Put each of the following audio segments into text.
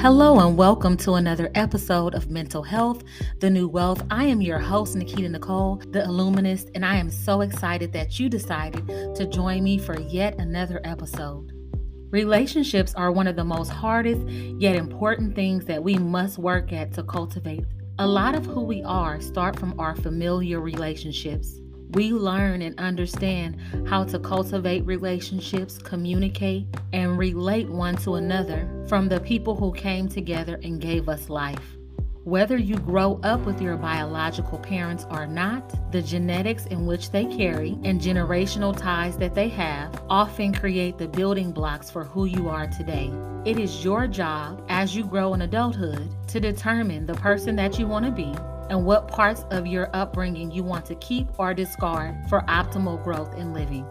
Hello and welcome to another episode of Mental Health, the New Wealth. I am your host, Nikita Nicole, the Illuminist, and I am so excited that you decided to join me for yet another episode. Relationships are one of the most hardest yet important things that we must work at to cultivate. A lot of who we are start from our familiar relationships. We learn and understand how to cultivate relationships, communicate, and relate one to another from the people who came together and gave us life. Whether you grow up with your biological parents or not, the genetics in which they carry and generational ties that they have often create the building blocks for who you are today. It is your job as you grow in adulthood to determine the person that you want to be and what parts of your upbringing you want to keep or discard for optimal growth in living.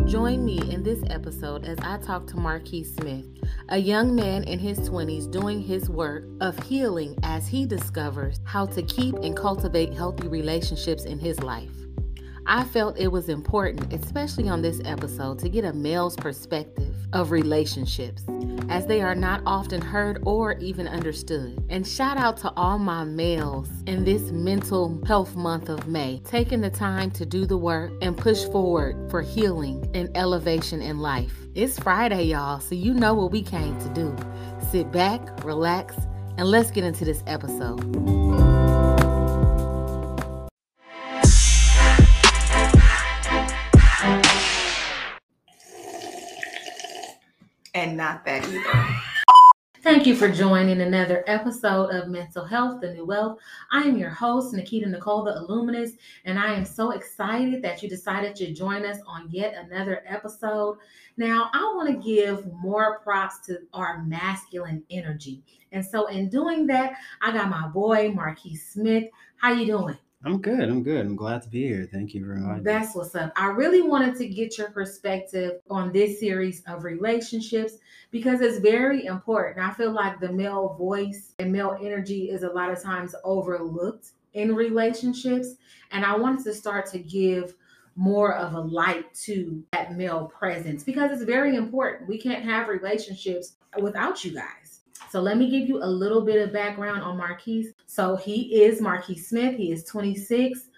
Join me in this episode as I talk to Marquis Smith, a young man in his 20s doing his work of healing as he discovers how to keep and cultivate healthy relationships in his life. I felt it was important, especially on this episode, to get a male's perspective of relationships, as they are not often heard or even understood. And shout out to all my males in this mental health month of May, taking the time to do the work and push forward for healing and elevation in life. It's Friday, y'all, so you know what we came to do. Sit back, relax, and let's get into this episode. And not that either. Thank you for joining another episode of Mental Health, the New Wealth. I am your host, Nikita Nicole, the Illuminist, and I am so excited that you decided to join us on yet another episode. Now, I want to give more props to our masculine energy. And so in doing that, I got my boy, Marquis Smith. How you doing? I'm good. I'm glad to be here. Thank you very much. That's what's up. I really wanted to get your perspective on this series of relationships because it's very important. I feel like the male voice and male energy is a lot of times overlooked in relationships. And I wanted to start to give more of a light to that male presence because it's very important. We can't have relationships without you guys. So let me give you a little bit of background on Marquis. So he is Marquis Smith. He is 26,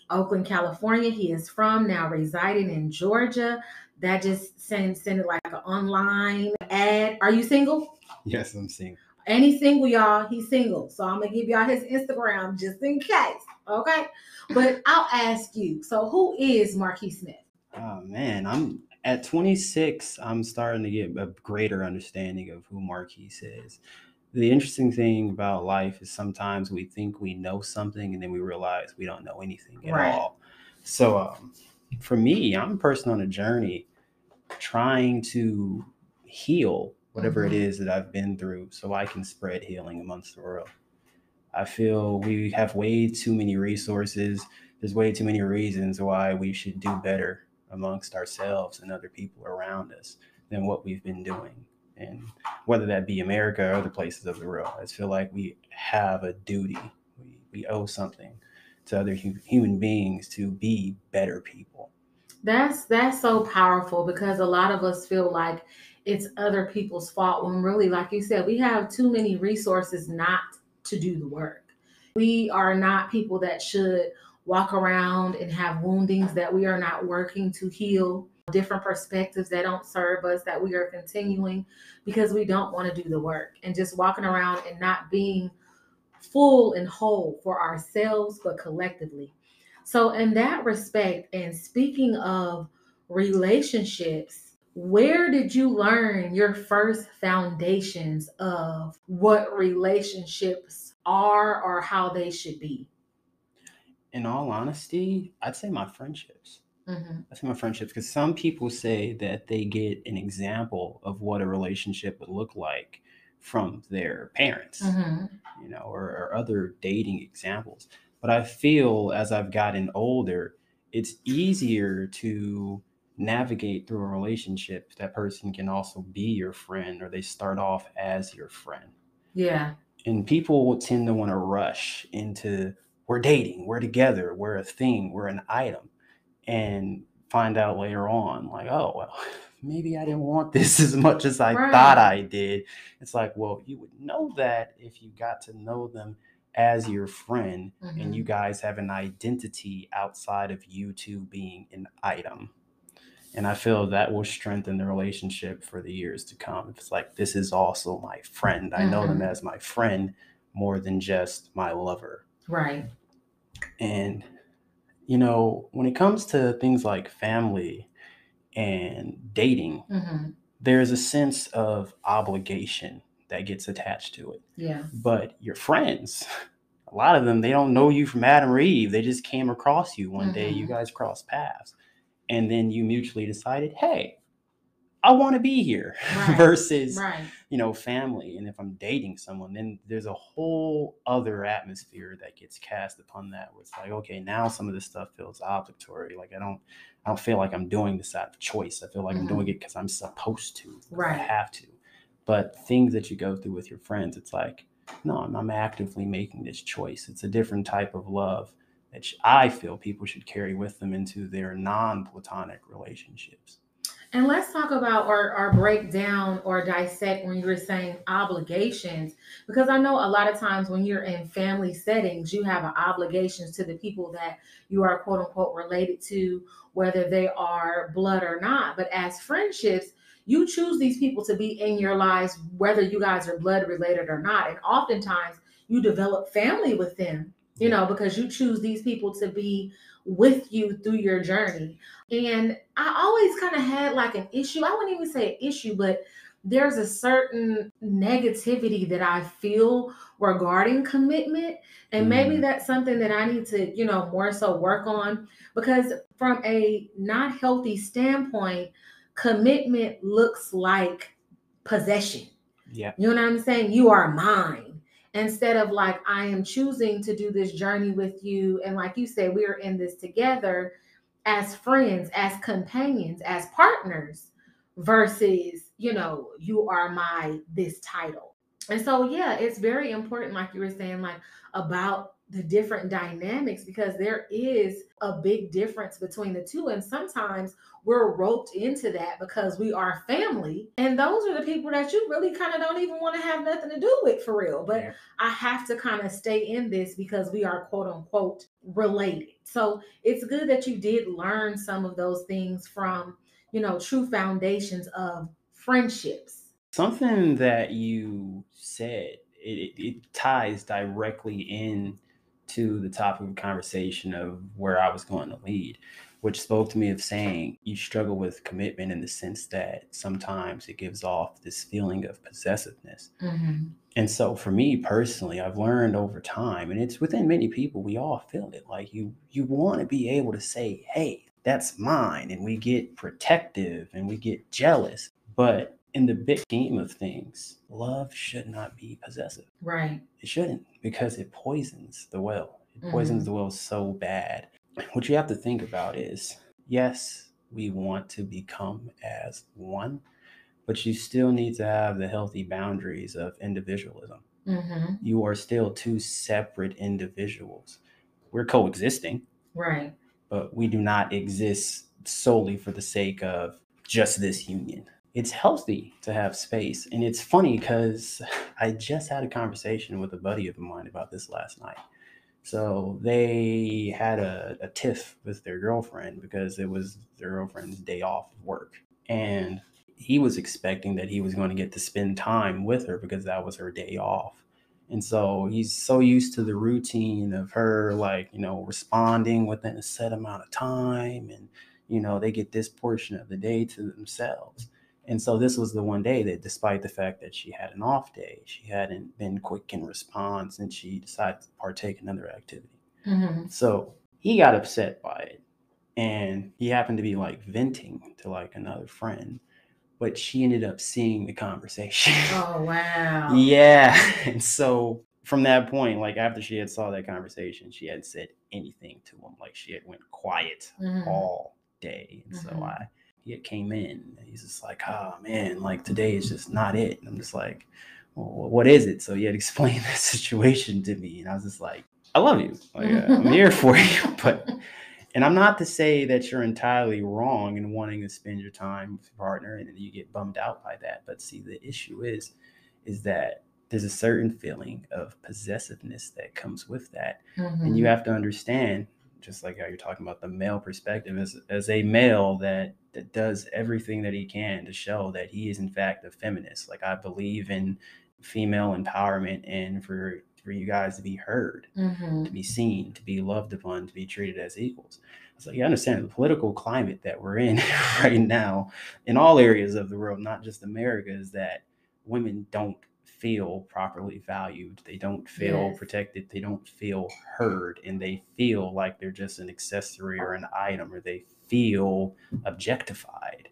Oakland, California. He is from, now residing in Georgia. That just sent like an online ad. Are you single? Yes, I'm single. And he's single, y'all. He's single. So I'm going to give y'all his Instagram just in case. Okay. But I'll ask you. So who is Marquis Smith? Oh, man. I'm at 26. I'm starting to get a greater understanding of who Marquis is. The interesting thing about life is sometimes we think we know something and then we realize we don't know anything at all. So for me, I'm a person on a journey trying to heal whatever it is that I've been through so I can spread healing amongst the world. I feel we have way too many resources. There's way too many reasons why we should do better amongst ourselves and other people around us than what we've been doing. And whether that be America or other places of the world, I just feel like we have a duty. We owe something to other human beings to be better people. That's so powerful because a lot of us feel like it's other people's fault when really, like you said, we have too many resources not to do the work. We are not people that should walk around and have woundings that we are not working to heal, different perspectives that don't serve us, that we are continuing because we don't want to do the work, and just walking around and not being full and whole for ourselves, but collectively. So in that respect, and speaking of relationships, where did you learn your first foundations of what relationships are or how they should be? In all honesty, I'd say my friendships. I'd say my friendships, because some people say that they get an example of what a relationship would look like from their parents, or other dating examples. But I feel as I've gotten older, it's easier to navigate through a relationship. That person can also be your friend, or they start off as your friend. Yeah. And people tend to want to rush into, we're dating, we're together, we're a thing, we're an item. and find out later on, like, oh, well, maybe I didn't want this as much as I Right. thought I did. It's like, well, you would know that if you got to know them as your friend and you guys have an identity outside of you two being an item. And I feel that will strengthen the relationship for the years to come. It's like, this is also my friend. I know them as my friend more than just my lover. Right. And, you know, when it comes to things like family and dating, there's a sense of obligation that gets attached to it. Yeah. But your friends, a lot of them, they don't know you from Adam or Eve. They just came across you one day, you guys crossed paths. And then you mutually decided, hey, I want to be here. Right. Versus, Right. you know, family. And if I'm dating someone, then there's a whole other atmosphere that gets cast upon that, where it's like, okay, now some of this stuff feels obligatory. Like I don't feel like I'm doing this out of choice. I feel like I'm doing it because I'm supposed to, Right. I have to. But things that you go through with your friends, it's like, no, I'm actively making this choice. It's a different type of love that I feel people should carry with them into their non-platonic relationships. And let's talk about or break down or dissect when you were saying obligations, because I know a lot of times when you're in family settings, you have obligations to the people that you are quote unquote related to, whether they are blood or not. But as friendships, you choose these people to be in your lives, whether you guys are blood related or not. And oftentimes you develop family with them, you know, because you choose these people to be with you through your journey. And I always kind of had like an issue. I wouldn't even say an issue, but there's a certain negativity that I feel regarding commitment. And maybe that's something that I need to, you know, more so work on, because from a not healthy standpoint, commitment looks like possession. Yeah. You know what I'm saying? You are mine. Instead of like, I am choosing to do this journey with you. And like you said, we are in this together as friends, as companions, as partners, versus, you know, you are my this title. And so, yeah, it's very important, like you were saying, like about the different dynamics, because there is a big difference between the two. And sometimes we're roped into that because we are family. And those are the people that you really kind of don't even want to have nothing to do with for real. But I have to kind of stay in this because we are quote unquote related. So it's good that you did learn some of those things from, you know, true foundations of friendships. Something that you said, it ties directly in to the topic of conversation of where I was going to lead, which spoke to me of saying you struggle with commitment in the sense that sometimes it gives off this feeling of possessiveness. And so for me personally, I've learned over time, and it's within many people, we all feel it. Like you want to be able to say, hey, that's mine. And we get protective and we get jealous. But in the big scheme of things, love should not be possessive. Right. It shouldn't, because it poisons the well. It poisons the well so bad. What you have to think about is, yes, we want to become as one, but you still need to have the healthy boundaries of individualism. You are still two separate individuals. We're coexisting. Right. But we do not exist solely for the sake of just this union. It's healthy to have space. And it's funny because I just had a conversation with a buddy of mine about this last night. So they had a tiff with their girlfriend because it was their girlfriend's day off of work. And he was expecting that he was going to get to spend time with her because that was her day off. And so he's so used to the routine of her, like, you know, responding within a set amount of time. And, you know, they get this portion of the day to themselves. And so this was the one day that, despite the fact that she had an off day, she hadn't been quick in response and she decided to partake in another activity. So he got upset by it. And he happened to be like venting to like another friend, but she ended up seeing the conversation. Oh, wow. Yeah. And so from that point, like after she had saw that conversation, she hadn't said anything to him. Like she had went quiet all day. And so he had came in and he's just like, oh man, like today is just not it. And I'm just like, well, what is it? So he had explained the situation to me. And I was just like, I love you. Like, I'm here for you. But And I'm not to say that you're entirely wrong in wanting to spend your time with your partner and you get bummed out by that. But see, the issue is that there's a certain feeling of possessiveness that comes with that. And you have to understand, just like how you're talking about the male perspective, as a male that does everything that he can to show that he is in fact a feminist. Like, I believe in female empowerment and for you guys to be heard, to be seen, to be loved upon, to be treated as equals. So you understand the political climate that we're in right now in all areas of the world, not just America, is that women don't feel properly valued. They don't feel protected. They don't feel heard, and they feel like they're just an accessory or an item, or they feel objectified.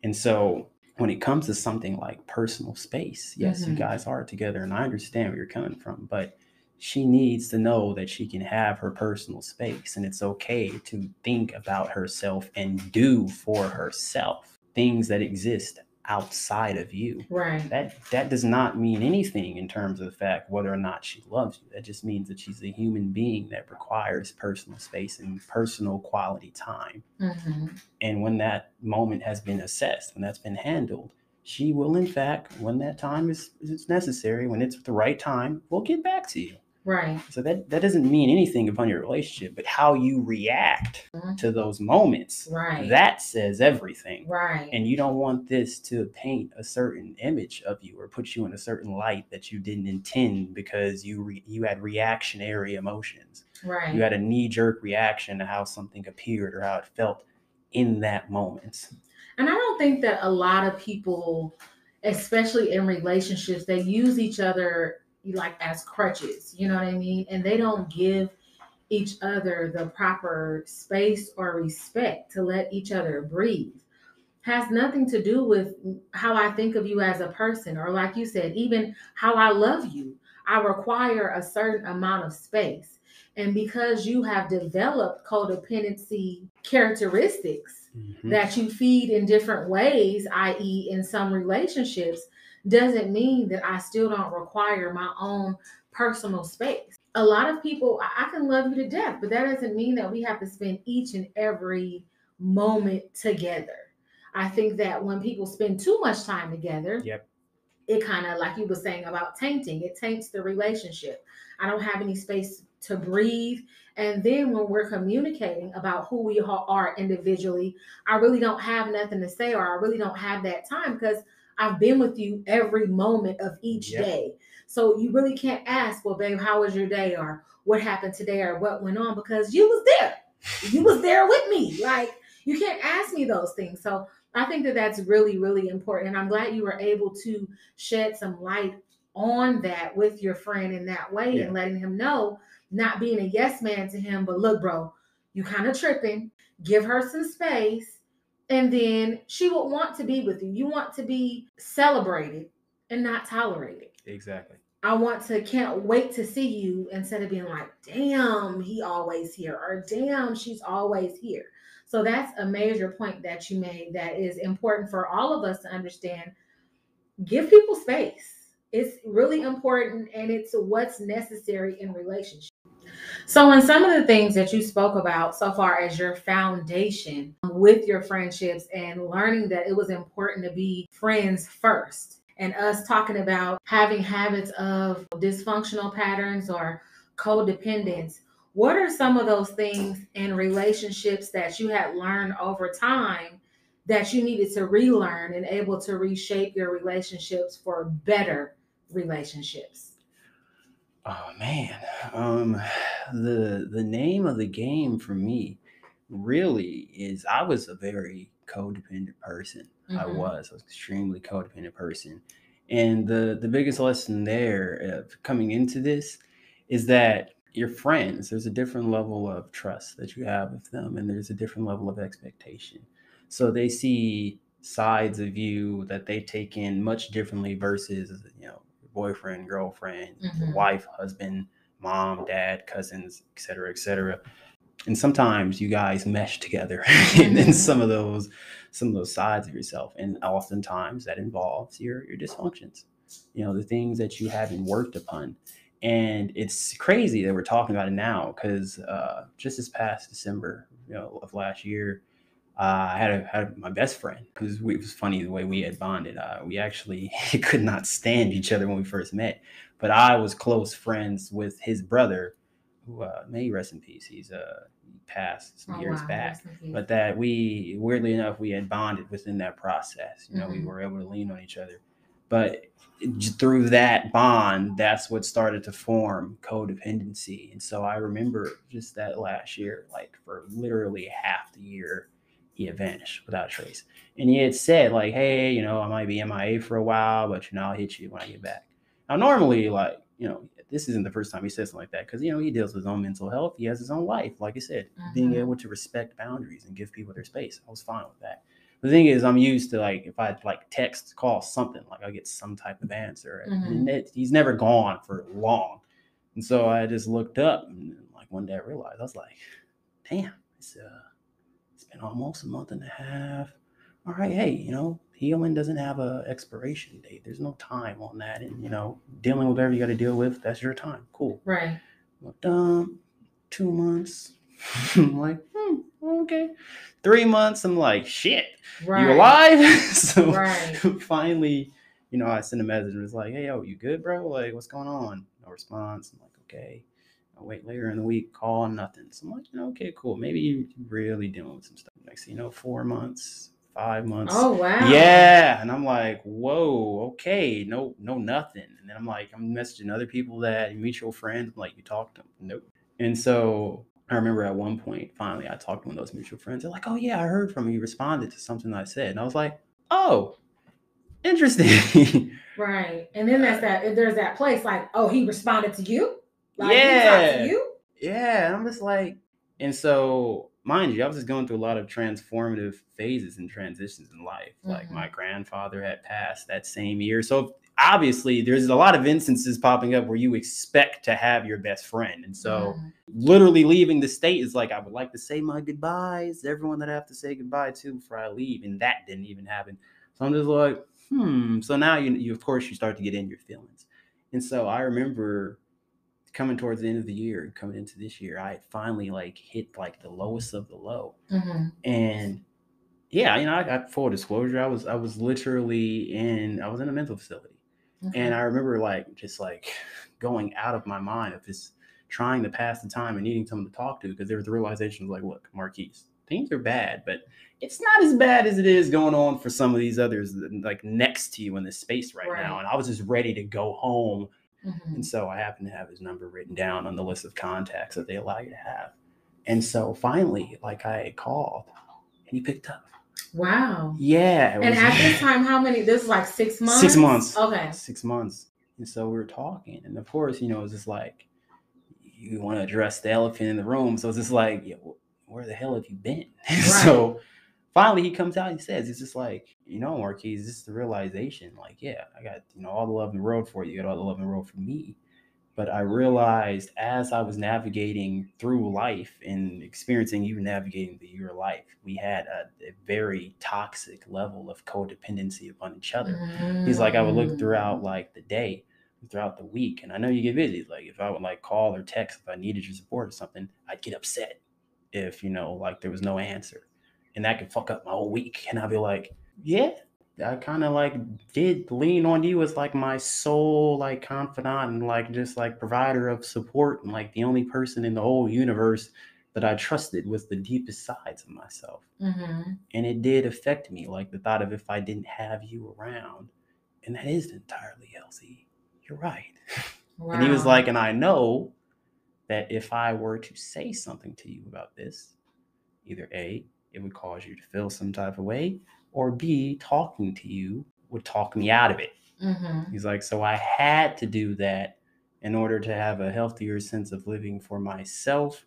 And so when it comes to something like personal space, yes, you guys are together, and I understand where you're coming from, but she needs to know that she can have her personal space, and it's okay to think about herself and do for herself things that exist outside of you. Right. That does not mean anything in terms of the fact whether or not she loves you. That just means that she's a human being that requires personal space and personal quality time. And when that moment has been assessed, when that's been handled, she will, in fact, when that time is necessary, when it's the right time, we'll get back to you. Right. So that doesn't mean anything upon your relationship, but how you react to those moments, that says everything. Right. And you don't want this to paint a certain image of you or put you in a certain light that you didn't intend because you had reactionary emotions. Right. You had a knee-jerk reaction to how something appeared or how it felt in that moment. And I don't think that a lot of people, especially in relationships, they use each other like as crutches, you know what I mean? And they don't give each other the proper space or respect to let each other breathe. Has nothing to do with how I think of you as a person, or like you said, even how I love you. I require a certain amount of space. And because you have developed codependency characteristics that you feed in different ways, i.e., in some relationships, doesn't mean that I still don't require my own personal space. A lot of people, I can love you to death, but that doesn't mean that we have to spend each and every moment together. I think that when people spend too much time together, it kind of, like you were saying about tainting, it taints the relationship. I don't have any space to breathe. And then when we're communicating about who we are individually, I really don't have nothing to say, or I really don't have that time because I've been with you every moment of each day. So you really can't ask, well, babe, how was your day? Or what happened today? Or what went on? Because you was there. You was there with me. Like, you can't ask me those things. So I think that that's really, really important. And I'm glad you were able to shed some light on that with your friend in that way, and letting him know, not being a yes man to him, but look, bro, you kind of tripping. Give her some space. And then she will want to be with you. You want to be celebrated and not tolerated. Exactly. I can't wait to see you, instead of being like, damn, he always here, or damn, she's always here. So that's a major point that you made that is important for all of us to understand. Give people space. It's really important, and it's what's necessary in relationships. So, in some of the things that you spoke about so far as your foundation with your friendships, and learning that it was important to be friends first, and us talking about having habits of dysfunctional patterns or codependence, what are some of those things in relationships that you had learned over time that you needed to relearn and able to reshape your relationships for better relationships? Oh man, the name of the game for me really is, I was a very codependent person. I was an extremely codependent person, and the biggest lesson there coming into this is that your friends, there's a different level of trust that you have with them, and there's a different level of expectation. So they see sides of you that they take in much differently versus, boyfriend, girlfriend, wife, husband, mom, dad, cousins, etc., etc. And sometimes you guys mesh together in some of those sides of yourself, and oftentimes that involves your dysfunctions, the things that you haven't worked upon. And it's crazy that we're talking about it now because just this past December, of last year, I had my best friend because it was funny the way we had bonded. We actually could not stand each other when we first met, but I was close friends with his brother, who may he rest in peace. He passed some years back, but that we weirdly enough we had bonded within that process. We were able to lean on each other, but through that bond, that's what started to form codependency. And so I remember just that last year, like for literally half the year, he had vanished without a trace. And he had said, like, hey, I might be MIA for a while, but I'll hit you when I get back. Now, normally, like, this isn't the first time he said something like that because, he deals with his own mental health. He has his own life, like I said, being able to respect boundaries and give people their space. I was fine with that. The thing is, I'm used to, like, if I like text, call, something, like I get some type of answer. And he's never gone for long. And so I just looked up and like one day I realized, I was like, damn, it's been almost a month and a half. All right, hey, healing doesn't have a expiration date. There's no time on that. And, dealing with whatever you got to deal with, that's your time. Cool. Right. Looked 2 months. I'm like, okay. 3 months, I'm like, shit, you alive? So finally, I sent a message and was like, hey, yo, you good, bro? Like, what's going on? No response. I'm like, okay. I'll wait later in the week, call, nothing. So I'm like, okay, cool. Maybe you're really dealing with some stuff. Next thing you know, 4 months, 5 months. Oh, wow. Yeah. And I'm like, whoa, okay, no, nothing. And then I'm like, I'm messaging other people that mutual friends. I'm like, you talked to them? Nope. And so I remember at one point, finally, I talked to one of those mutual friends. They're like, oh, yeah, I heard from you. You responded to something I said. And I was like, oh, interesting. Right. And then there's that place like, oh, he responded to you? Like, yeah. He talked to you? Yeah. And I'm just like, and so, mind you, I was just going through a lot of transformative phases and transitions in life. Like my grandfather had passed that same year. So obviously there's a lot of instances popping up where you expect to have your best friend. And so literally leaving the state is like, I would like to say my goodbyes to everyone that I have to say goodbye to before I leave. And that didn't even happen. So I'm just like, So now you of course you start to get in your feelings. And so I remember coming towards the end of the year, coming into this year, I had finally like hit like the lowest of the low. And yeah, I got full disclosure. I was literally I was in a mental facility. And I remember like just like going out of my mind of just trying to pass the time and needing someone to talk to, because there was the realization of like, look, Marquis, things are bad, but it's not as bad as it is going on for some of these others like next to you in this space right now. And I was just ready to go home. And so I happened to have his number written down on the list of contacts that they allow you to have. And so finally, like I called and he picked up. Wow. Yeah. And at this time, how many? This is like 6 months? 6 months. Okay. 6 months. And so we were talking. And of course, it's just like, you want to address the elephant in the room. So it's just like, where the hell have you been? So finally he comes out and says, it's just like, Marquis, this is the realization. Like, yeah, I got, all the love in the world for you. You got all the love in the world for me. But I realized as I was navigating through life and experiencing you navigating through your life, we had a very toxic level of codependency upon each other. He's like, I would look throughout like the day, throughout the week, and I know you get busy. Like if I would like call or text if I needed your support or something, I'd get upset if like there was no answer. And that could fuck up my whole week. And I'd be like, yeah, I kind of like did lean on you as like my sole like confidant and like just like provider of support and like the only person in the whole universe that I trusted was the deepest sides of myself. And it did affect me, like the thought of if I didn't have you around, and that isn't entirely healthy. You're right. Wow. And he was like, and I know that if I were to say something to you about this, either A, it would cause you to feel some type of way, or B, talking to you would talk me out of it. He's like, so I had to do that in order to have a healthier sense of living for myself,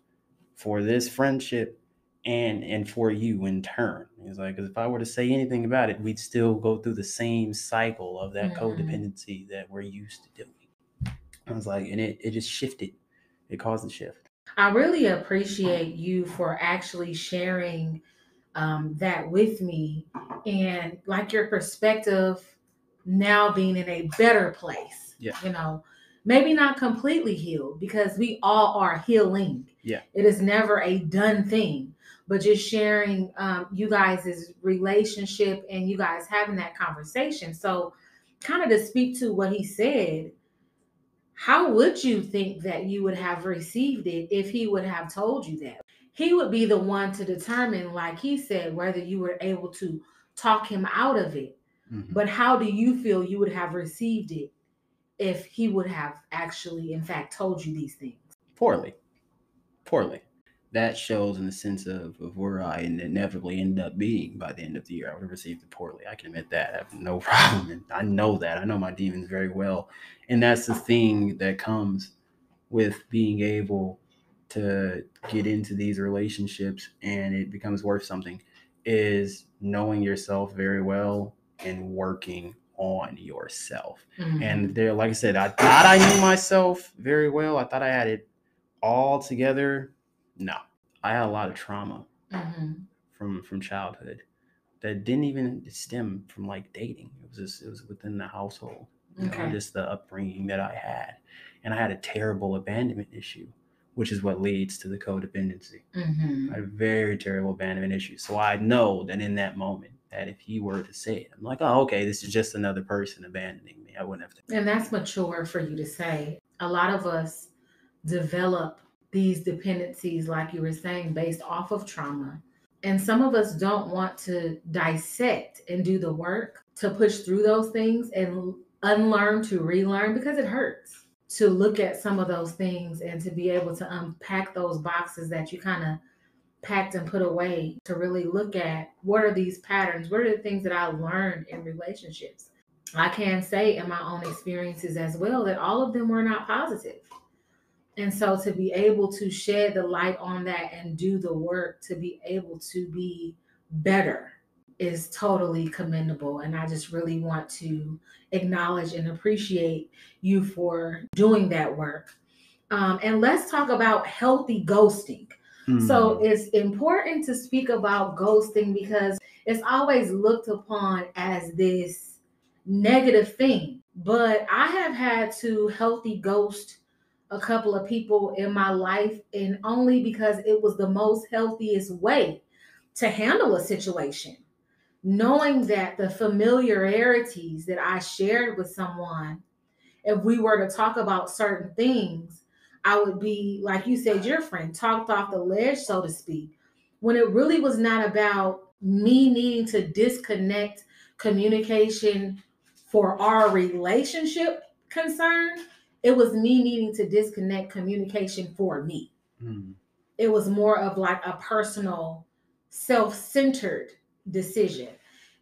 for this friendship, and for you in turn. He's like, because if I were to say anything about it, we'd still go through the same cycle of that codependency that we're used to doing. I was like, and it just shifted. It caused a shift. I really appreciate you for actually sharing that with me, and like your perspective now being in a better place. Yeah. maybe not completely healed, because we all are healing. Yeah. It is never a done thing, but just sharing you guys' relationship and you guys having that conversation. So, kind of to speak to what he said, how would you think that you would have received it if he would have told you that? He would be the one to determine, like he said, whether you were able to talk him out of it. Mm-hmm. But how do you feel you would have received it if he would have actually, in fact, told you these things? Poorly. That shows in the sense of where I inevitably end up being by the end of the year. I would have received it poorly. I can admit that. I have no problem. And I know that. I know my demons very well. And that's the thing that comes with being able to get into these relationships and it becomes worth something, is knowing yourself very well and working on yourself. Mm-hmm. And there, like I said, I thought I knew myself very well. I thought I had it all together. No, I had a lot of trauma Mm-hmm. from childhood that didn't even stem from like dating. It was within the household. Okay. Just the upbringing that I had, and I had a terrible abandonment issue, which is what leads to the codependency. Mm-hmm. I had a very terrible abandonment issue. So I know that in that moment, that if he were to say it, I'm like, oh, okay, this is just another person abandoning me. I wouldn't have to. And that's mature for you to say. A lot of us develop these dependencies, like you were saying, based off of trauma. And some of us don't want to dissect and do the work to push through those things and unlearn to relearn, because it hurts to look at some of those things and to be able to unpack those boxes that you kind of packed and put away, to really look at what are these patterns, what are the things that I learned in relationships. I can say in my own experiences as well that all of them were not positive. And so to be able to shed the light on that and do the work to be able to be better is totally commendable. And I just really want to acknowledge and appreciate you for doing that work. And let's talk about healthy ghosting. So it's important to speak about ghosting because it's always looked upon as this negative thing. But I have had to healthy ghost a couple of people in my life, and only because it was the most healthiest way to handle a situation. Knowing that the familiarities that I shared with someone, if we were to talk about certain things, I would be, like you said, your friend, talked off the ledge, so to speak, when it really was not about me needing to disconnect communication for our relationship concern. It was me needing to disconnect communication for me. It was more of like a personal, self-centered decision.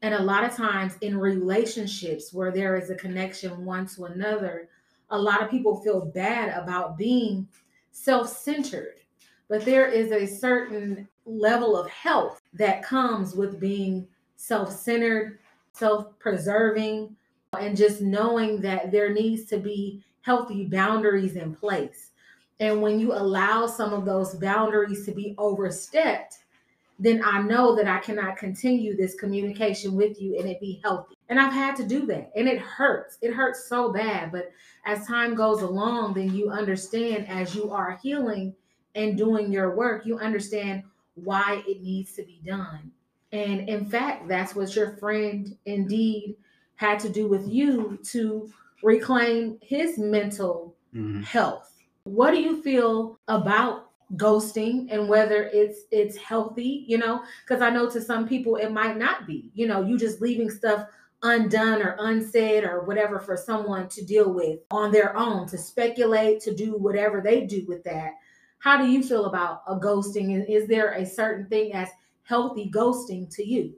And a lot of times in relationships where there is a connection one to another, a lot of people feel bad about being self-centered. But there is a certain level of health that comes with being self-centered, self-preserving, and just knowing that there needs to be healthy boundaries in place. And when you allow some of those boundaries to be overstepped, then I know that I cannot continue this communication with you and it be healthy. And I've had to do that. And it hurts. It hurts so bad. But as time goes along, then you understand, as you are healing and doing your work, you understand why it needs to be done. And in fact, that's what your friend indeed had to do with you to reclaim his mental health. What do you feel about ghosting and whether it's healthy, because I know to some people it might not be, you just leaving stuff undone or unsaid or whatever for someone to deal with on their own, to speculate, to do whatever they do with that. How do you feel about a ghosting, and is there a certain thing as healthy ghosting to you?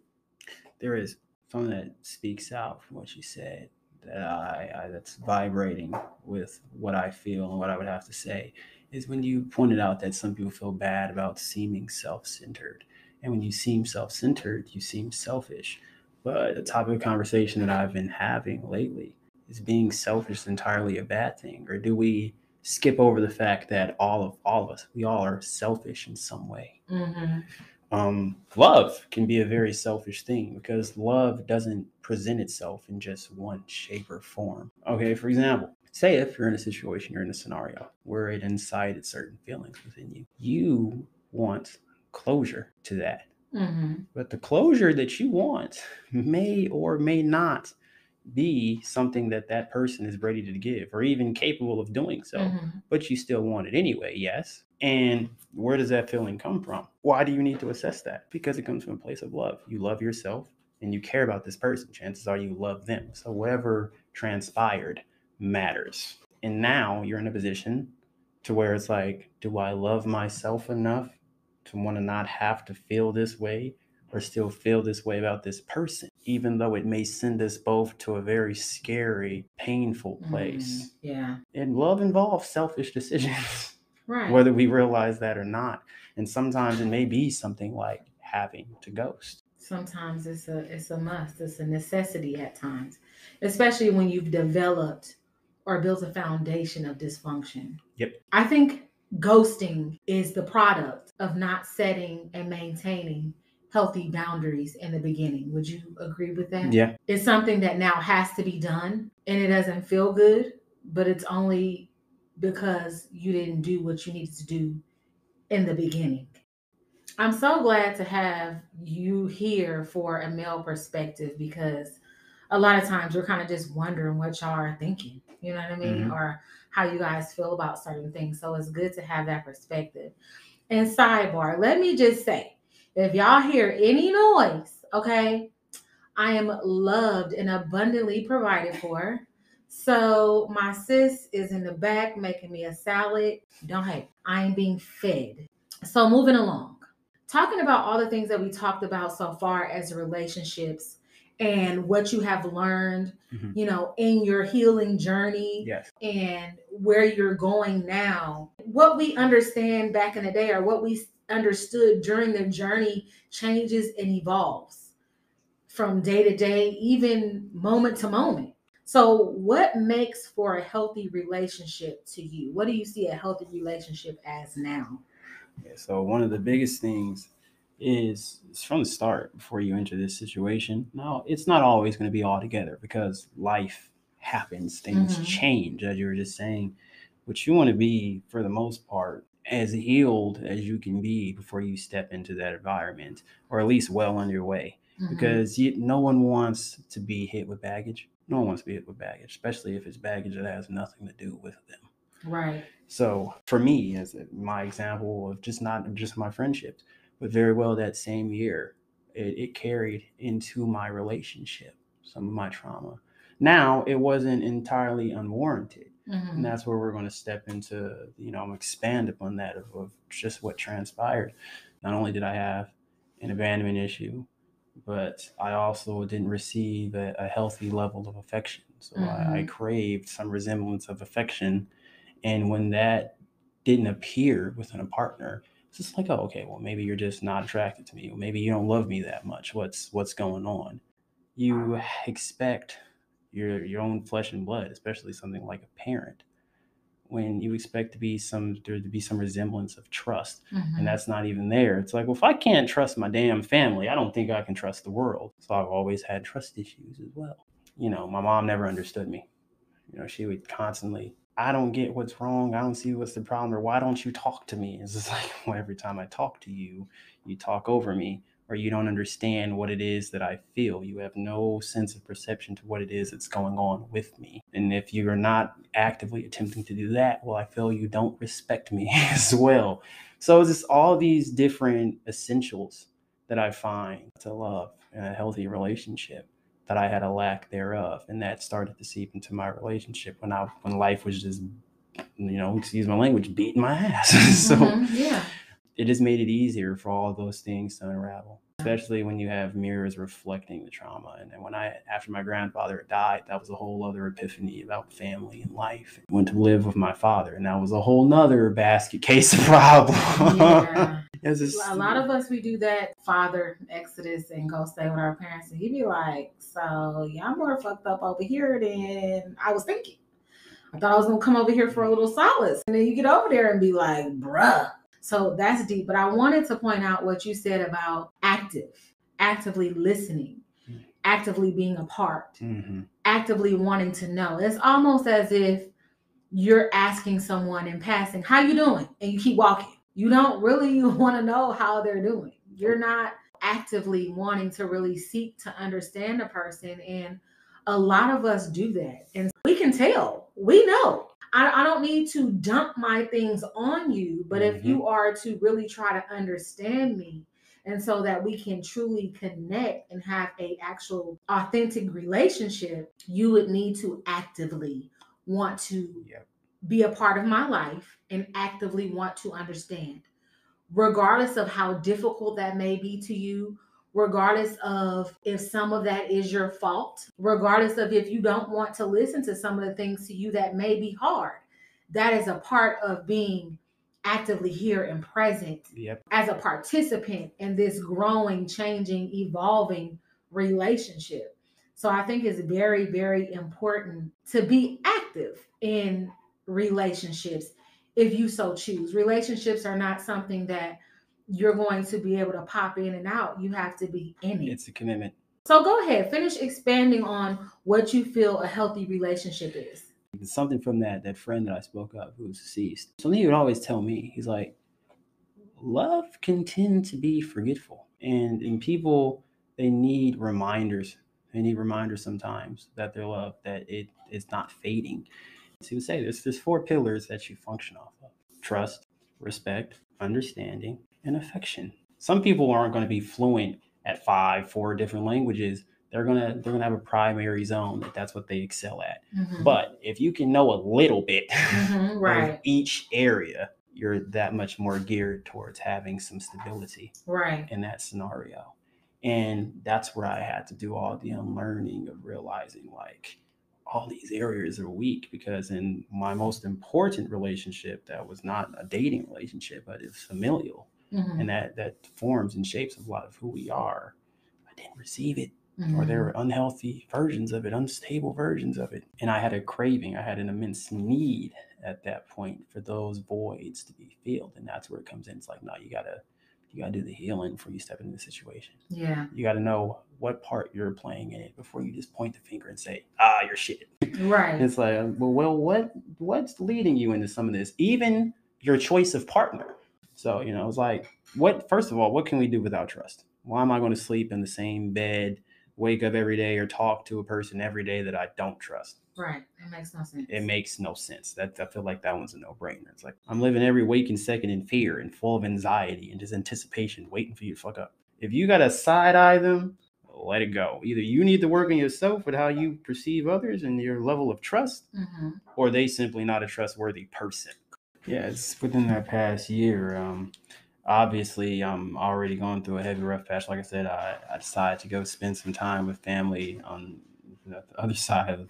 There is something that speaks out from what you said that that's vibrating with what I feel and what I would have to say, is when you pointed out that some people feel bad about seeming self-centered. And when you seem self-centered, you seem selfish. But the topic of conversation that I've been having lately is being selfish entirely a bad thing? Or do we skip over the fact that all of us, we all are selfish in some way? Love can be a very selfish thing because love doesn't present itself in just one shape or form. Okay, for example, Say if you're in a situation, you're in a scenario where it incited certain feelings within you. You want closure to that. Mm-hmm. But the closure that you want may or may not be something that that person is ready to give or even capable of doing so, but you still want it anyway, yes? And where does that feeling come from? Why do you need to assess that? Because it comes from a place of love. You love yourself and you care about this person. Chances are you love them. So whatever transpired matters. And now you're in a position to where it's like, do I love myself enough to want to not have to feel this way or still feel this way about this person, even though it may send us both to a very scary, painful place? Yeah. And love involves selfish decisions, Right. whether we realize that or not. And sometimes it may be something like having to ghost. Sometimes it's a must. It's a necessity at times, especially when you've developed or built a foundation of dysfunction. Yep. I think ghosting is the product of not setting and maintaining healthy boundaries in the beginning. Would you agree with that? Yeah. It's something that now has to be done and it doesn't feel good, but it's only because you didn't do what you needed to do in the beginning. I'm so glad to have you here for a male perspective because a lot of times we're kind of just wondering what y'all are thinking, you know what I mean? Mhm. Or how you guys feel about certain things. So it's good to have that perspective. And sidebar, let me just say, if y'all hear any noise, okay, I am loved and abundantly provided for. So my sis is in the back making me a salad. Don't hate. I am being fed. So moving along, talking about all the things that we talked about so far as relationships and what you have learned, Mhm. in your healing journey. Yes. And where you're going now. What we understand back in the day or what we understood during the journey changes and evolves from day to day, even moment to moment. So, what makes for a healthy relationship to you? What do you see a healthy relationship as now? Yeah, so one of the biggest things is from the start before you enter this situation. Now, it's not always going to be all together because life happens, things change, as you were just saying. But you want to be, for the most part, as healed as you can be before you step into that environment, or at least well on your way. Because no one wants to be hit with baggage. No one wants to be hit with baggage, especially if it's baggage that has nothing to do with them. Right. So for me, as my example of just not just my friendships, but very well that same year, it carried into my relationship, some of my trauma. Now it wasn't entirely unwarranted. And that's where we're going to step into, expand upon that of just what transpired. Not only did I have an abandonment issue, but I also didn't receive a healthy level of affection. So I craved some resemblance of affection, and when that didn't appear within a partner, it's just like, oh, okay, well, maybe you're just not attracted to me. Or maybe you don't love me that much. What's going on? You expect your own flesh and blood, especially something like a parent, when you expect there to be some resemblance of trust. And that's not even there. It's like, well, if I can't trust my damn family, I don't think I can trust the world. So I've always had trust issues as well. My mom never understood me. She would constantly, I don't get what's wrong. I don't see what's the problem. Or why don't you talk to me? It's just like, well, every time I talk to you, you talk over me, or you don't understand what it is that I feel. You have no sense of perception to what it is that's going on with me. And if you are not actively attempting to do that, well, I feel you don't respect me as well. So it's just all these different essentials that I find to love in a healthy relationship that I had a lack thereof, and that started to seep into my relationship when life was just, excuse my language, beating my ass. So Yeah. it just made it easier for all those things to unravel, especially when you have mirrors reflecting the trauma. And then after my grandfather died, that was a whole other epiphany about family and life. I went to live with my father, and that was a whole nother basket case of problem. Yeah. A lot of us, we do that father exodus and go stay with our parents, and he'd be like, so y'all more fucked up over here than I was thinking. I thought I was gonna come over here for a little solace, and then you get over there and be like, bruh. So that's deep. But I wanted to point out what you said about actively listening, actively being a part, actively wanting to know. It's almost as if you're asking someone in passing, how you doing? And you keep walking. You don't really want to know how they're doing. You're not actively wanting to really seek to understand a person. And a lot of us do that. And we can tell, we know. I don't need to dump my things on you, but if you are to really try to understand me, and so that we can truly connect and have a actual authentic relationship, you would need to actively want to be a part of my life and actively want to understand, regardless of how difficult that may be to you, regardless of if some of that is your fault, regardless of if you don't want to listen to some of the things to you that may be hard. That is a part of being actively here and present as a participant in this growing, changing, evolving relationship. So I think it's very, very important to be active in relationships if you so choose. Relationships are not something that you're going to be able to pop in and out. You have to be in it. It's a commitment. So go ahead, finish expanding on what you feel a healthy relationship is. Something from that friend that I spoke of who was deceased. Something he would always tell me. He's like, love can tend to be forgetful, and people, they need reminders. They need reminders sometimes that they're loved, that it is not fading. So he would say there's 4 pillars that you function off of: trust, respect, understanding, and affection. Some people aren't going to be fluent at 4 different languages. They're gonna have a primary zone that's what they excel at. But if you can know a little bit Right. of each area, you're that much more geared towards having some stability Right. in that scenario. And that's where I had to do all the unlearning of realizing, like, all these areas are weak, because in my most important relationship, that was not a dating relationship, but it's familial, and that forms and shapes a lot of who we are. I didn't receive it, or there were unhealthy versions of it, unstable versions of it, and I had a craving. I had an immense need at that point for those voids to be filled, and that's where it comes in. It's like, no, you gotta do the healing before you step into the situation. Yeah. You got to know what part you're playing in it before you just point the finger and say, you're shit. Right. It's like, well, what's leading you into some of this? Even your choice of partner. So, it's like, first of all, what can we do without trust? Why am I going to sleep in the same bed, wake up every day, or talk to a person every day that I don't trust? Right. It makes no sense. It makes no sense. I feel like that one's a no-brainer. It's like, I'm living every waking second in fear and full of anxiety and just anticipation, waiting for you to fuck up. If you got to side-eye them, let it go. Either you need to work on yourself with how you perceive others and your level of trust, or they simply not a trustworthy person. Yeah, it's within that past year. Obviously, I'm already going through a heavy rough patch. Like I said, I decided to go spend some time with family on the other side of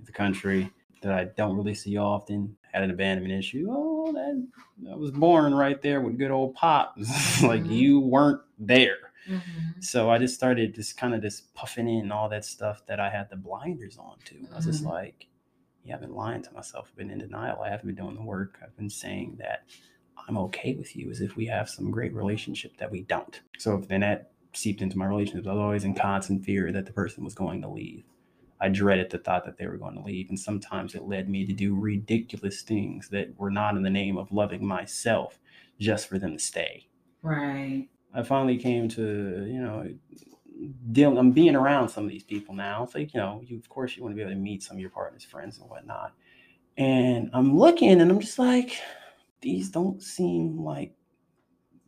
the country that I don't really see often. Had an abandonment issue. Oh, that was born right there with good old Pop. Like, you weren't there. So I just started kind of puffing in all that stuff that I had the blinders on to. I was just like, yeah, I've been lying to myself. I've been in denial. I haven't been doing the work. I've been saying that I'm okay with you as if we have some great relationship that we don't. So then that seeped into my relationships. I was always in constant fear that the person was going to leave. I dreaded the thought that they were going to leave. And sometimes it led me to do ridiculous things that were not in the name of loving myself, just for them to stay. Right. I finally came to, I'm being around some of these people now. It's like, of course you want to be able to meet some of your partner's friends and whatnot. And I'm looking and I'm just like, these don't seem like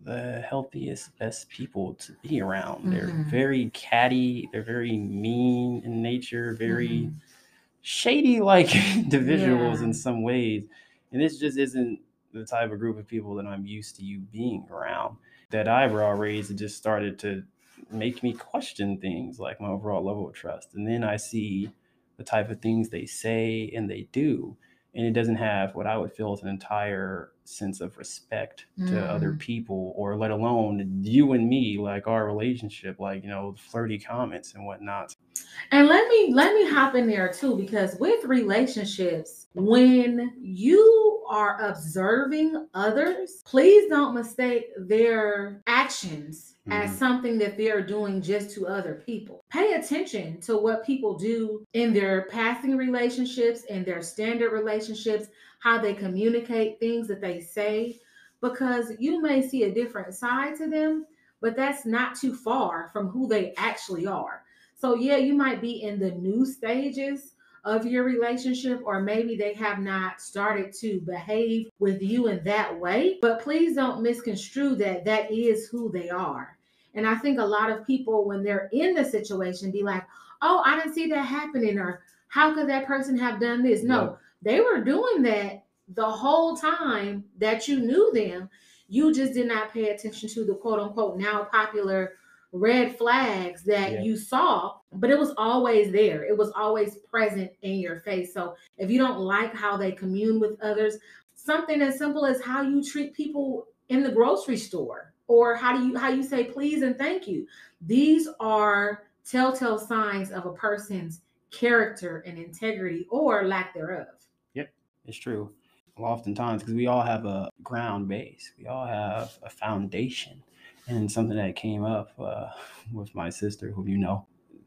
the healthiest, best people to be around. They're very catty. They're very mean in nature, very shady like individuals in some ways. And this just isn't the type of group of people that I'm used to you being around. That eyebrow raise, it just started to make me question things like my overall level of trust. And then I see the type of things they say and they do, and it doesn't have what I would feel is an entire sense of respect to other people, or let alone you and me, like our relationship, like, flirty comments and whatnot. And let me hop in there too, because with relationships, when you are observing others, please don't mistake their actions as something that they're doing just to other people. Pay attention to what people do in their passing relationships, in their standard relationships, how they communicate, things that they say, because you may see a different side to them, but that's not too far from who they actually are. So yeah, you might be in the new stages of your relationship, or maybe they have not started to behave with you in that way, but please don't misconstrue that that is who they are. And I think a lot of people, when they're in the situation, be like, oh, I didn't see that happening, or how could that person have done this? No, they were doing that the whole time that you knew them. You just did not pay attention to the quote unquote now popular red flags that you saw, but it was always there. It was always present in your face. So if you don't like how they commune with others, something as simple as how you treat people in the grocery store, or how you say please and thank you. These are telltale signs of a person's character and integrity, or lack thereof. Yep, it's true. Oftentimes, because we all have a ground base, we all have a foundation. And something that came up with my sister, who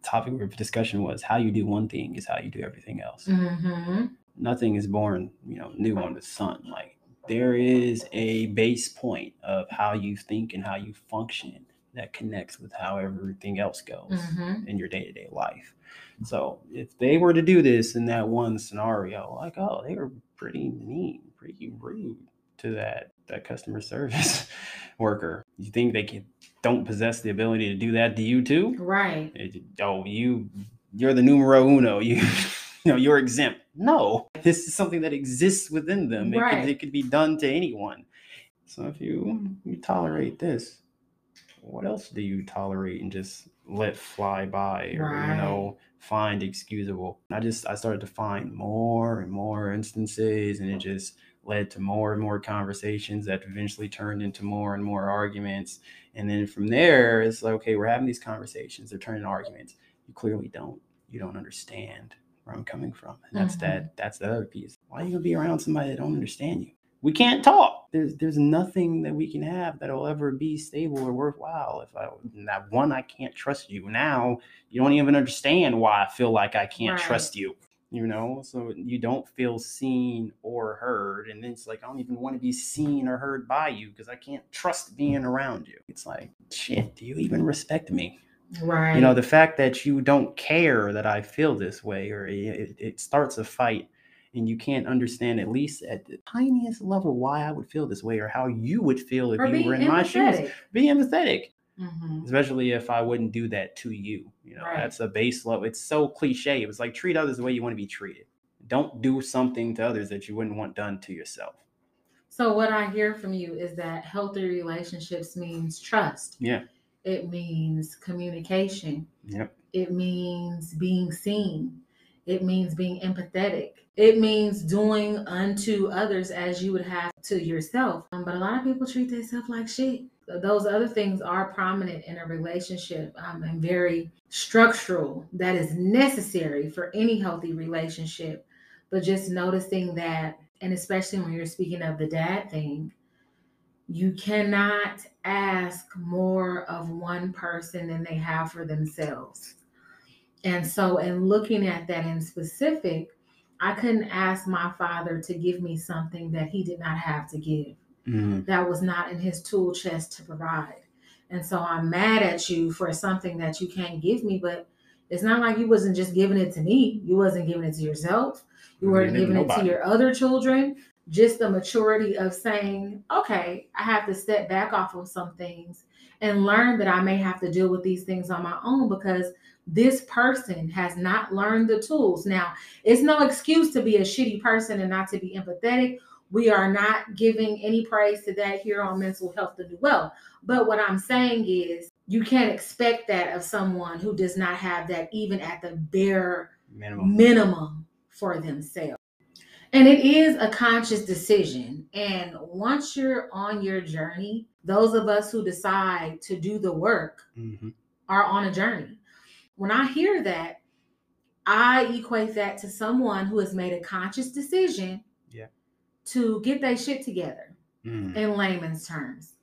topic of discussion was how you do one thing is how you do everything else. Mm-hmm. Nothing is born, new on the sun. Like, there is a base point of how you think and how you function that connects with how everything else goes in your day-to-day life. So if they were to do this in that one scenario, like, oh, they were pretty mean, pretty rude to that customer service worker. You think don't possess the ability to do that to you too? Right. You're the numero uno. You're exempt. No, this is something that exists within them. Right. It could be done to anyone. So if you tolerate this, what else do you tolerate and just let fly by, or Right. find excusable? I started to find more and more instances, and it just led to more and more conversations that eventually turned into more and more arguments. And then from there, it's like, okay, we're having these conversations, they're turning into arguments. You don't understand where I'm coming from. And that's the other piece. Why are you gonna be around somebody that don't understand you? We can't talk. There's nothing that we can have that'll ever be stable or worthwhile. I can't trust you. Now you don't even understand why I feel like I can't trust you. So you don't feel seen or heard, and then it's like, I don't even want to be seen or heard by you because I can't trust being around you. It's like, shit, do you even respect me? Right. The fact that you don't care that I feel this way, or it starts a fight, and you can't understand, at least at the tiniest level, why I would feel this way, or how you would feel if you were in my shoes. Be empathetic. Especially if I wouldn't do that to you. That's a base level. It's so cliche. It was like, treat others the way you want to be treated. Don't do something to others that you wouldn't want done to yourself. So what I hear from you is that healthy relationships means trust. Yeah. It means communication. Yep. It means being seen. It means being empathetic. It means doing unto others as you would have to yourself. But a lot of people treat themselves like shit. Those other things are prominent in a relationship, and very structural. That is necessary for any healthy relationship. But just noticing that, and especially when you're speaking of the dad thing, you cannot ask more of one person than they have for themselves. And so, in looking at that in specific, I couldn't ask my father to give me something that he did not have to give. That was not in his tool chest to provide. And so I'm mad at you for something that you can't give me, but it's not like you wasn't just giving it to me. You wasn't giving it to yourself. You weren't giving it to your other children. Just the maturity of saying, okay, I have to step back off of some things and learn that I may have to deal with these things on my own, because this person has not learned the tools. Now, it's no excuse to be a shitty person and not to be empathetic. We are not giving any praise to that here on Mental Health the New Wealth. But what I'm saying is, you can't expect that of someone who does not have that, even at the bare minimum for themselves. And it is a conscious decision. And once you're on your journey, those of us who decide to do the work are on a journey. When I hear that, I equate that to someone who has made a conscious decision to get their shit together, in layman's terms,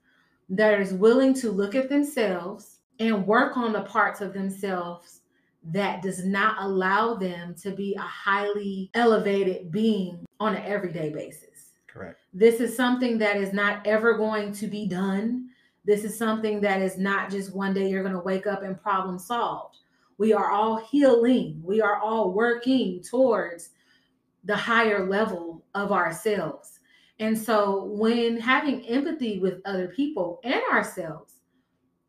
that is willing to look at themselves and work on the parts of themselves that does not allow them to be a highly elevated being on an everyday basis. Correct. This is something that is not ever going to be done. This is something that is not just one day you're going to wake up and problem solved. We are all healing. We are all working towards the higher level of ourselves. And so when having empathy with other people and ourselves,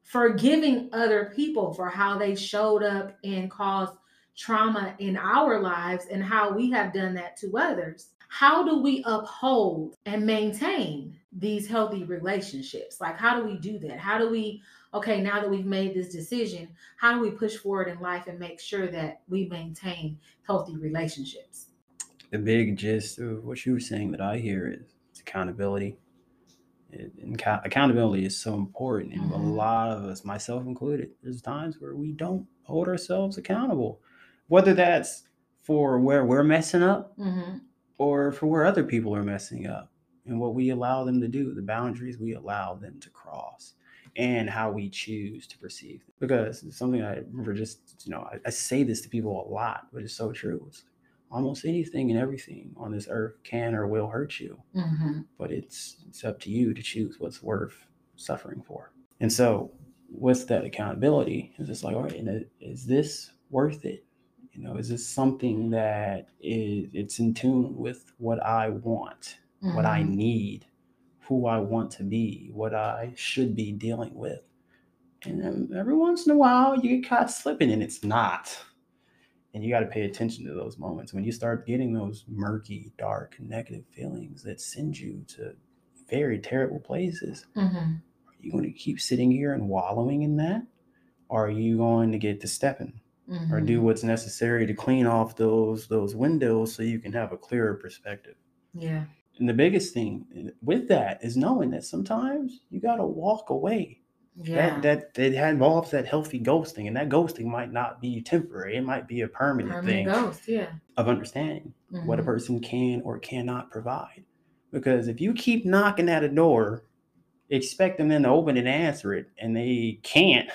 forgiving other people for how they showed up and caused trauma in our lives and how we have done that to others, how do we uphold and maintain these healthy relationships? Like, how do we do that? How do we, okay, now that we've made this decision, how do we push forward in life and make sure that we maintain healthy relationships? The big gist of what you were saying that I hear is accountability. Accountability is so important, and a lot of us, myself included, there's times where we don't hold ourselves accountable, whether that's for where we're messing up or for where other people are messing up, and what we allow them to do, the boundaries we allow them to cross, and how we choose to perceive them. Because it's something I remember, just I say this to people a lot, but it's so true. It's almost anything and everything on this earth can or will hurt you, but it's up to you to choose what's worth suffering for. And so with that accountability, it's just like, all right, is this worth it? Is this something that it's in tune with what I want, what I need, who I want to be, what I should be dealing with? And then every once in a while you get caught slipping, and it's not. And you got to pay attention to those moments when you start getting those murky, dark, negative feelings that send you to very terrible places. Are you going to keep sitting here and wallowing in that? Or are you going to get to stepping or do what's necessary to clean off those windows so you can have a clearer perspective? Yeah. And the biggest thing with that is knowing that sometimes you got to walk away. Yeah. That involves that healthy ghosting, and that ghosting might not be temporary. It might be a permanent thing ghost, yeah, of understanding what a person can or cannot provide. Because if you keep knocking at a door, expecting them to open and answer it, and they can't,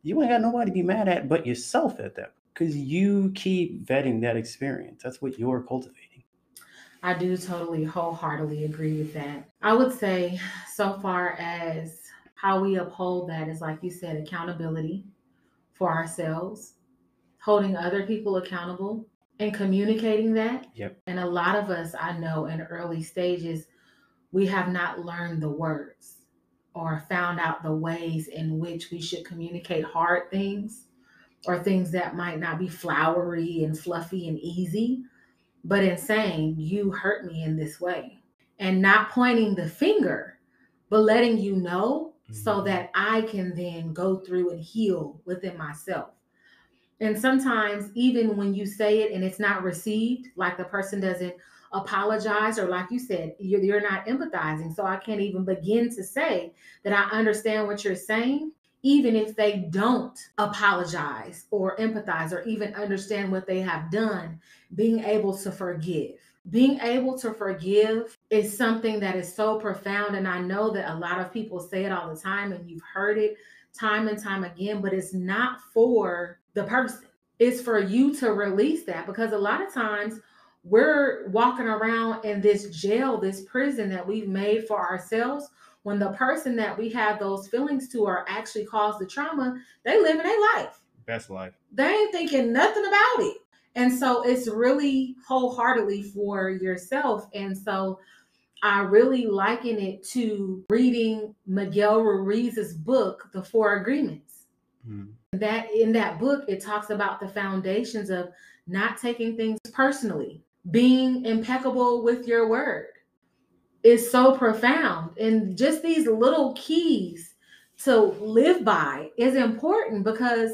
you ain't got nobody to be mad at but yourself at that. Because you keep vetting that experience. That's what you're cultivating. I do totally wholeheartedly agree with that. I would say, so far as how we uphold that, is like you said, accountability for ourselves, holding other people accountable, and communicating that. Yep. And a lot of us, I know, in early stages, we have not learned the words or found out the ways in which we should communicate hard things or things that might not be flowery and fluffy and easy, but in saying, you hurt me in this way, and not pointing the finger, but letting you know so that I can then go through and heal within myself. And sometimes even when you say it and it's not received, like the person doesn't apologize, or like you said, you're not empathizing. So I can't even begin to say that I understand what you're saying, even if they don't apologize or empathize or even understand what they have done. Being able to forgive. Being able to forgive is something that is so profound. And I know that a lot of people say it all the time, and you've heard it time and time again, but it's not for the person. It's for you to release that, because a lot of times we're walking around in this jail, this prison that we've made for ourselves, when the person that we have those feelings to or actually caused the trauma, they live in their life. Best life. They ain't thinking nothing about it. And so it's really wholeheartedly for yourself. And so I really liken it to reading Miguel Ruiz's book, The Four Agreements. That in that book, it talks about the foundations of not taking things personally, being impeccable with your word. Is so profound. And just these little keys to live by is important, because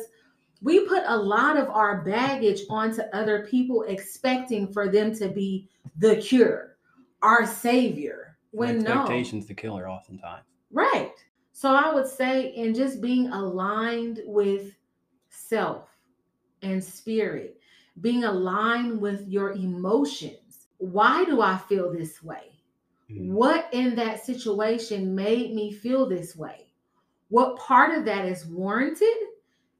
we put a lot of our baggage onto other people, expecting for them to be the cure, our savior. When expectation's the killer oftentimes. Right. So I would say, in just being aligned with self and spirit, being aligned with your emotions. Why do I feel this way? What in that situation made me feel this way? What part of that is warranted?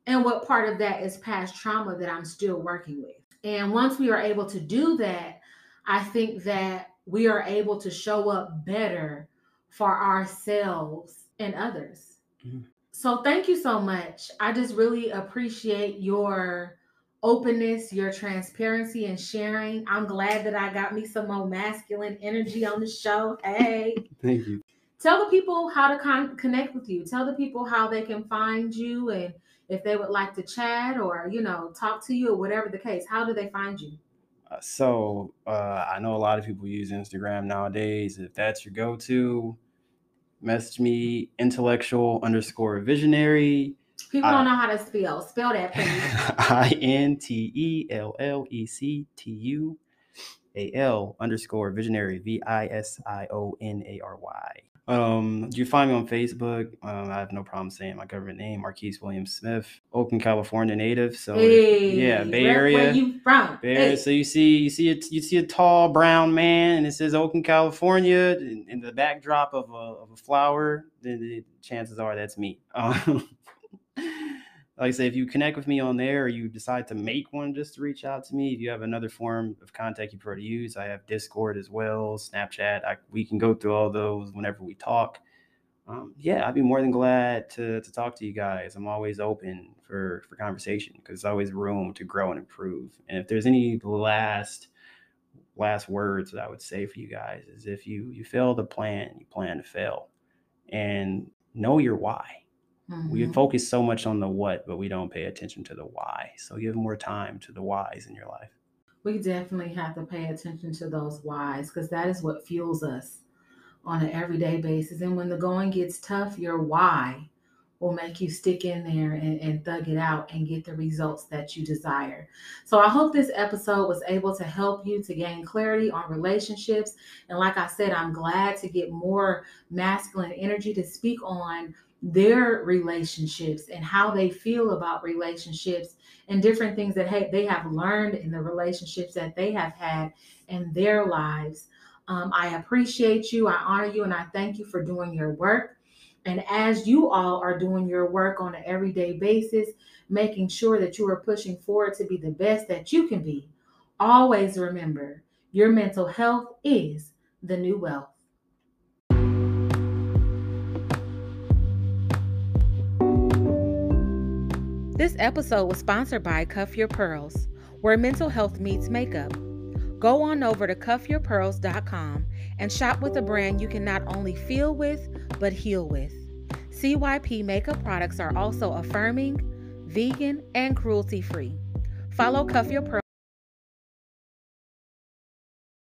And what part of that is past trauma that I'm still working with? And once we are able to do that, I think that we are able to show up better for ourselves and others. Mm-hmm. So thank you so much. I just really appreciate your openness, your transparency, and sharing. I'm glad that I got me some more masculine energy on the show. Hey. Thank you. Tell the people how to connect with you. Tell the people how they can find you, and if they would like to chat or, talk to you or whatever the case. How do they find you? I know a lot of people use Instagram nowadays. If that's your go-to, message me, intellectual_visionary. People don't know how to spell. Spell that, please. INTELLECTUAL_visionary, VISIONARY. You find me on Facebook. I have no problem saying my government name, Marquis Smith, Oakland, California native. So Hey, Bay Area. Where you from? Bay Area. Hey. So you see a tall brown man, and it says Oakland, California, in the backdrop of a flower. Then the chances are that's me. Like I say, if you connect with me on there, or you decide to make one just to reach out to me, if you have another form of contact you prefer to use, I have Discord as well, Snapchat. We can go through all those whenever we talk. I'd be more than glad to talk to you guys. I'm always open for conversation because there's always room to grow and improve. And if there's any last words that I would say for you guys is, if you fail to plan, you plan to fail, and know your why. Mm-hmm. We focus so much on the what, but we don't pay attention to the why. So give more time to the whys in your life. We definitely have to pay attention to those whys, because that is what fuels us on an everyday basis. And when the going gets tough, your why will make you stick in there and thug it out and get the results that you desire. So I hope this episode was able to help you to gain clarity on relationships. And like I said, I'm glad to get more masculine energy to speak on their relationships and how they feel about relationships and different things that they have learned in the relationships that they have had in their lives. I appreciate you, I honor you, and I thank you for doing your work. And as you all are doing your work on an everyday basis, making sure that you are pushing forward to be the best that you can be, always remember, your mental health is the new wealth. This episode was sponsored by Cuff Your Pearls, where mental health meets makeup. Go on over to cuffyourpearls.com and shop with a brand you can not only feel with, but heal with. CYP makeup products are also affirming, vegan, and cruelty-free. Follow Cuff Your Pearls